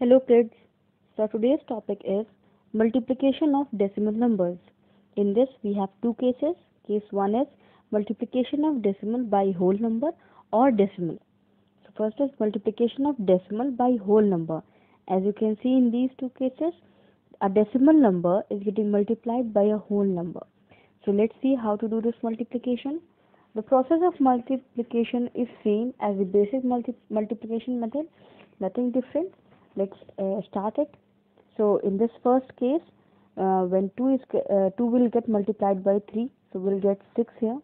Hello kids. So today's topic is multiplication of decimal numbers. In this we have two cases. Case 1 is multiplication of decimal by whole number or decimal. So first is multiplication of decimal by whole number. As you can see in these two cases, a decimal number is getting multiplied by a whole number. So let's see how to do this multiplication. The process of multiplication is same as the basic multiplication method, nothing different. Let's start it. So in this first case, when 2 will get multiplied by 3, so we'll get 6 here.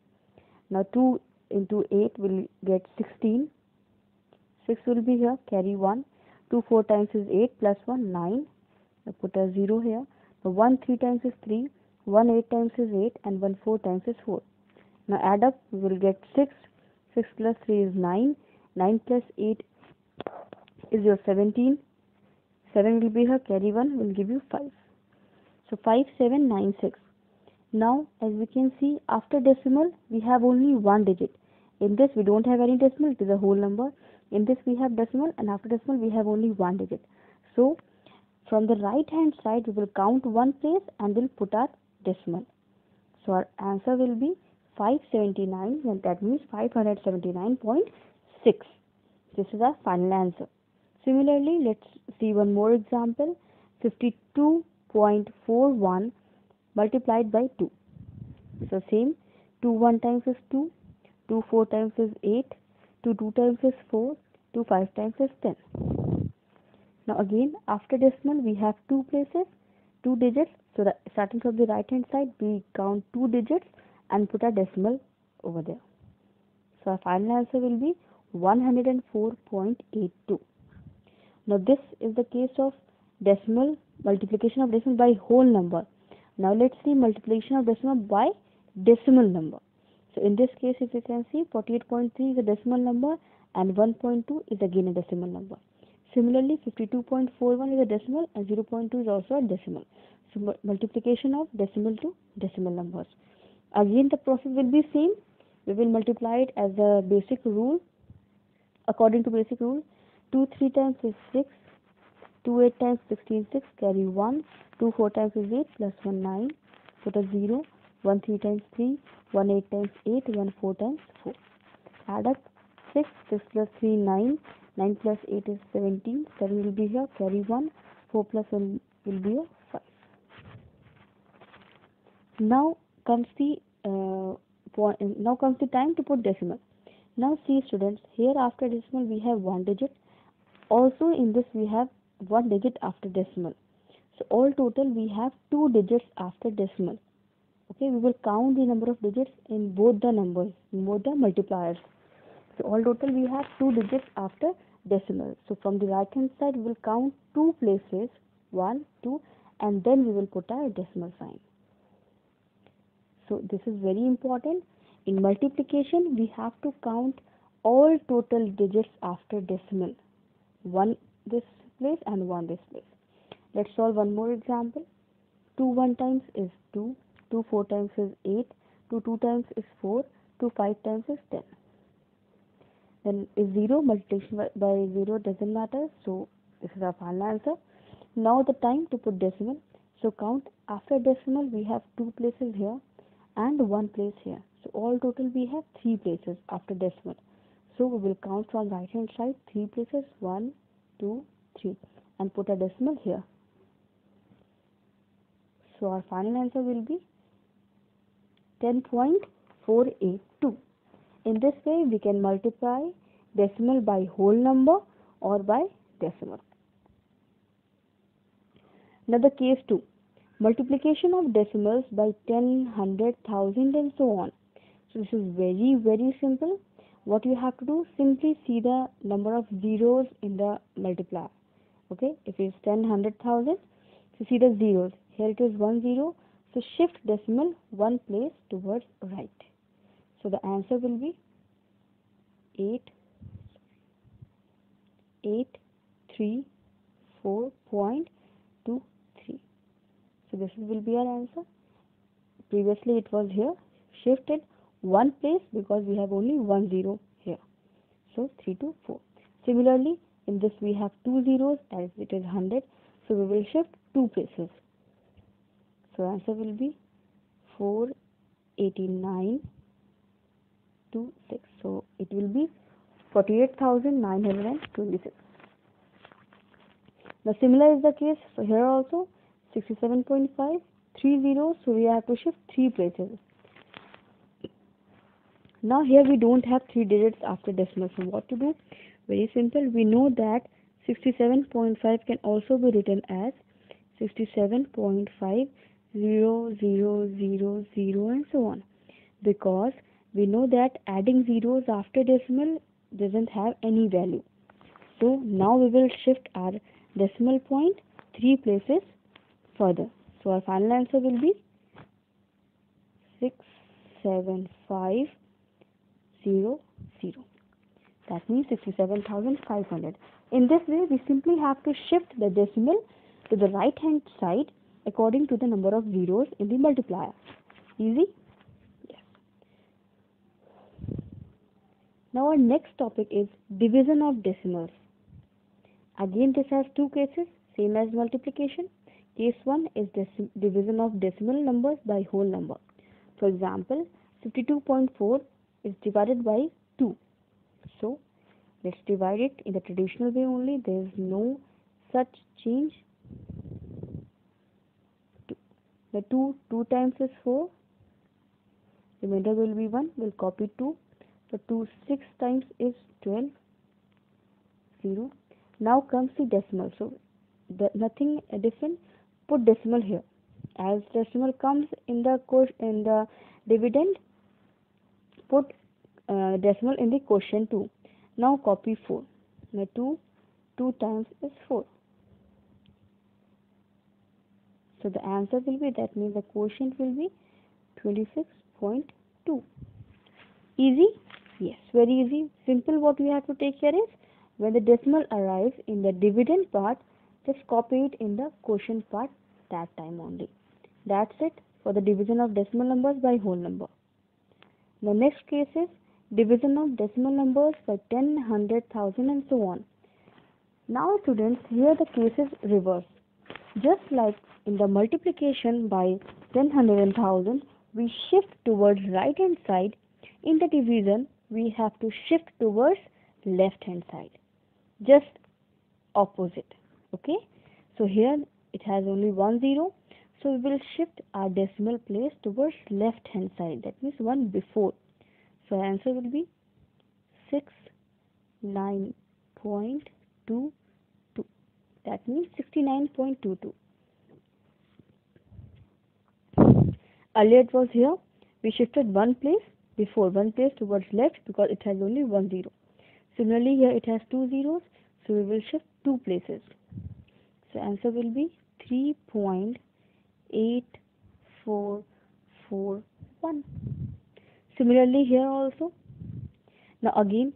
Now 2 into 8 will get 16. 6 will be here, carry 1. 2 4 times is 8 plus 1 9. I put a 0 here. Now 1 3 times is 3. 1 8 times is 8 and 1 4 times is 4. Now add up, we will get 6. 6 plus 3 is 9. 9 plus 8 is your 17. 7 will be here, carry 1 will give you 5. So 5 7 9 6. Now as we can see, after decimal we have only one digit. In this we don't have any decimal, it is a whole number. In this we have decimal, and after decimal we have only one digit. So from the right hand side we will count one place and we'll put our decimal. So our answer will be 579, and that means 579.6. This is our final answer. Similarly, let's see one more example. 52.41 multiplied by 2. So same, 2 1 times is 2, 2 4 times is 8, 2 2 times is 4, 2 5 times is 10. Now again, after decimal we have two places, two digits. So starting from the right hand side, we count two digits and put a decimal over there. So our final answer will be 104.82. Now this is the case of decimal, multiplication of decimal by whole number. Now let's see multiplication of decimal by decimal number. So in this case, if you can see, 48.3 is a decimal number and 1.2 is again a decimal number. Similarly, 52.41 is a decimal and 0.2 is also a decimal. So multiplication of decimal to decimal numbers. Again the process will be same. We will multiply it as a basic rule. According to basic rule, 2 3 times is 6, 2 8 times 16 6, carry 1, 2 4 times is 8 plus 1 9, put a 0, 1 3 times 3, 1 8 times 8, 1 4 times 4. Add up, 6 plus 3 9, 9 plus 8 is 17, 7 will be here, carry 1, 4 plus 1 will be here, 5. Now comes the time to put decimal. Now see students, here after decimal we have one digit. Also in this we have one digit after decimal. So all total we have two digits after decimal. Okay, we will count the number of digits in both the numbers, in both the multipliers. So all total we have two digits after decimal. So from the right hand side we will count two places, 1, 2, and then we will put our decimal sign. So this is very important. In multiplication we have to count all total digits after decimal. One this place and one this place. Let's solve one more example. 2 1 times is 2, 2 4 times is 8, 2 2 times is 4, 2 5 times is 10. Then is 0, multiplication by 0 doesn't matter, so this is our final answer. Now the time to put decimal. So count after decimal we have two places here and one place here. So all total we have three places after decimal. So we will count from right hand side, three places, 1 2 3, and put a decimal here. So our final answer will be 10.482. In this way we can multiply decimal by whole number or by decimal. Now the case 2, multiplication of decimals by 10, 100, 1000 and so on. So this is very simple. What you have to do, simply see the number of zeros in the multiplier. Okay, if it is 10, 100, 1000, so see the zeros. Here it is 1 0, so shift decimal one place towards right. So the answer will be 834.23. So this will be our answer. Previously it was here, shifted one place because we have only 1 0 here. So 3 to 4. Similarly, In this we have 2 zeros, as it is 100, so we will shift 2 places. So answer will be 489 to 6. So it will be 48,926. Now similar is the case for here also. 67.5, 3 zeros, so we have to shift 3 places. Now here we don't have 3 digits after decimal, so what to do? Very simple. We know that 67.5 can also be written as 67.5, 0, 0, 0, 0 and so on, because we know that adding zeros after decimal doesn't have any value. So now we will shift our decimal point 3 places further. So our final answer will be 67500. That means 67,500. In this way, we simply have to shift the decimal to the right hand side according to the number of zeros in the multiplier. Easy? Yes. Now our next topic is division of decimals. Again, this has two cases, same as multiplication. Case 1 is division of decimal numbers by whole number. For example, 52.4 is divided by 2. So, let's divide it in the traditional way only. There is no such change. The 2 times is 4. Remainder will be 1. We'll copy 2. So 2 6 times is 12. 0. Now comes the decimal. So nothing different. Put decimal here. As decimal comes in the dividend, put decimal in the quotient too. Now copy 4. Now 2 times is 4. So the answer will be, that means the quotient will be 26.2. Easy? Yes, very easy. Simple. What we have to take care is, when the decimal arrives in the dividend part, just copy it in the quotient part that time only. That's it for the division of decimal numbers by whole number. The next case is division of decimal numbers by 10, 100, 1000 and so on. Now students, here the case is reversed. Just like in the multiplication by 10, 100 and 1000, we shift towards right hand side. In the division, we have to shift towards left hand side. Just opposite. Okay. So here it has only 1 0. So we will shift our decimal place towards left hand side. That means 1 before. So answer will be 69.22. That means 69.22. Earlier it was here. We shifted 1 place before, 1 place towards left, because it has only 1 0. Similarly here it has 2 zeros. So we will shift 2 places. So answer will be 3.8441. Similarly here also. Now again,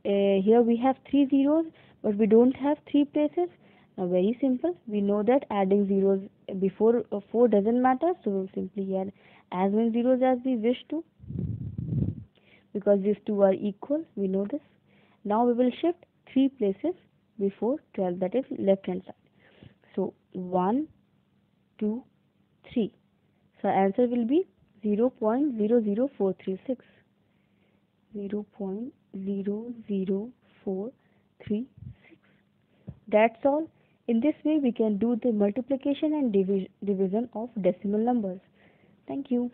here we have 3 zeros, but we don't have 3 places. Now very simple. We know that adding zeros before 4 doesn't matter. So we'll simply add as many zeros as we wish to, because these two are equal. We know this. Now we will shift 3 places before 12, that is left hand side. So 1, 2, 3. So answer will be 0.00436. 0.00436. That's all. In this way we can do the multiplication and division of decimal numbers. Thank you.